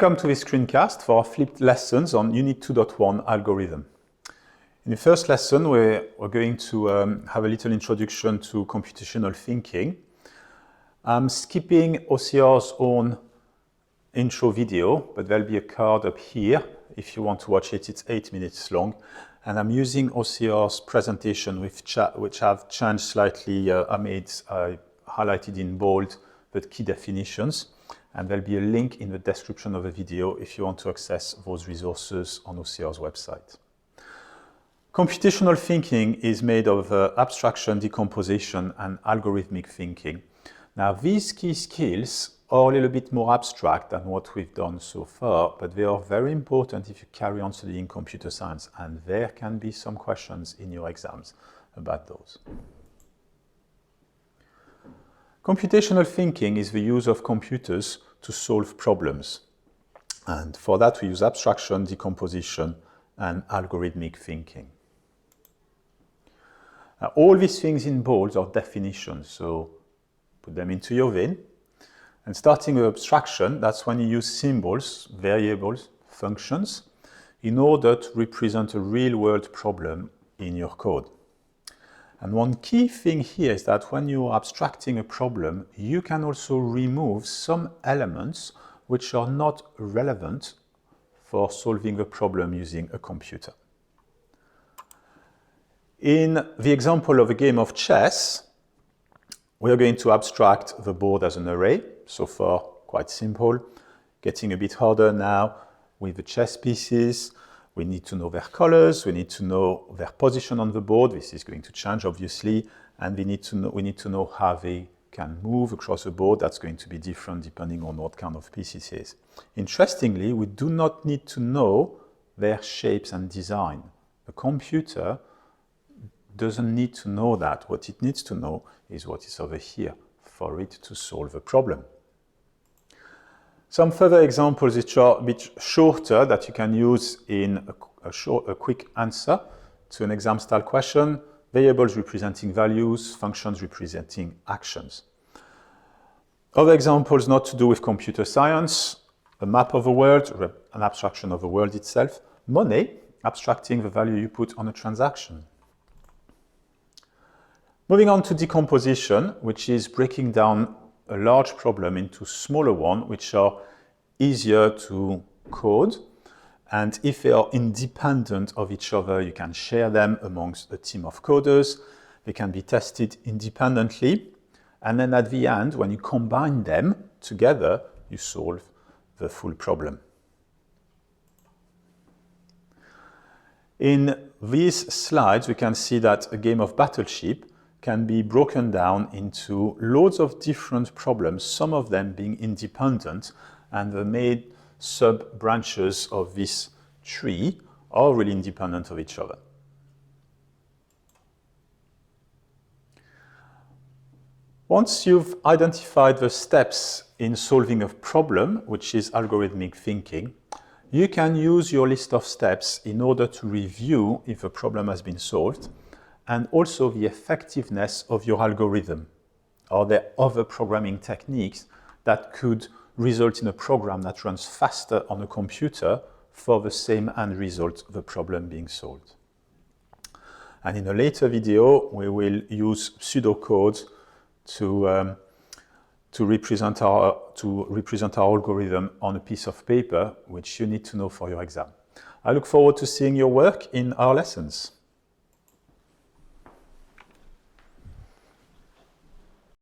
Welcome to this screencast for our flipped lessons on Unit 2.1 algorithm. In the first lesson, we're going to have a little introduction to computational thinking. I'm skipping OCR's own intro video, but there'll be a card up here. If you want to watch it, it's 8 minutes long. And I'm using OCR's presentation, which I've changed slightly. I highlighted in bold the key definitions. And there'll be a link in the description of the video if you want to access those resources on OCR's website. Computational thinking is made of abstraction, decomposition, and algorithmic thinking. Now, these key skills are a little bit more abstract than what we've done so far, but they are very important if you carry on studying computer science, and there can be some questions in your exams about those. Computational thinking is the use of computers to solve problems. And for that, we use abstraction, decomposition, and algorithmic thinking. Now, all these things in bold are definitions, so put them into your vein. And starting with abstraction, that's when you use symbols, variables, functions, in order to represent a real-world problem in your code. And one key thing here is that when you are abstracting a problem, you can also remove some elements which are not relevant for solving the problem using a computer. In the example of a game of chess, we are going to abstract the board as an array. So far, quite simple. Getting a bit harder now with the chess pieces. We need to know their colors, we need to know their position on the board. This is going to change, obviously, and we need to know how they can move across the board. That's going to be different depending on what kind of piece it is. Interestingly, we do not need to know their shapes and design. The computer doesn't need to know that. What it needs to know is what is over here for it to solve a problem. Some further examples which are a bit shorter that you can use in a quick answer to an exam-style question. Variables representing values, functions representing actions. Other examples not to do with computer science, a map of a world, an abstraction of the world itself. Money, abstracting the value you put on a transaction. Moving on to decomposition, which is breaking down a large problem into smaller ones, which are easier to code. And if they are independent of each other, you can share them amongst a team of coders. They can be tested independently. And then at the end, when you combine them together, you solve the full problem. In these slides, we can see that a game of Battleship can be broken down into loads of different problems, some of them being independent, and the main sub-branches of this tree are really independent of each other. Once you've identified the steps in solving a problem, which is algorithmic thinking, you can use your list of steps in order to review if a problem has been solved, and also the effectiveness of your algorithm. Are there other programming techniques that could result in a program that runs faster on a computer for the same end result, the problem being solved? And in a later video, we will use pseudocode to represent our algorithm on a piece of paper, which you need to know for your exam. I look forward to seeing your work in our lessons.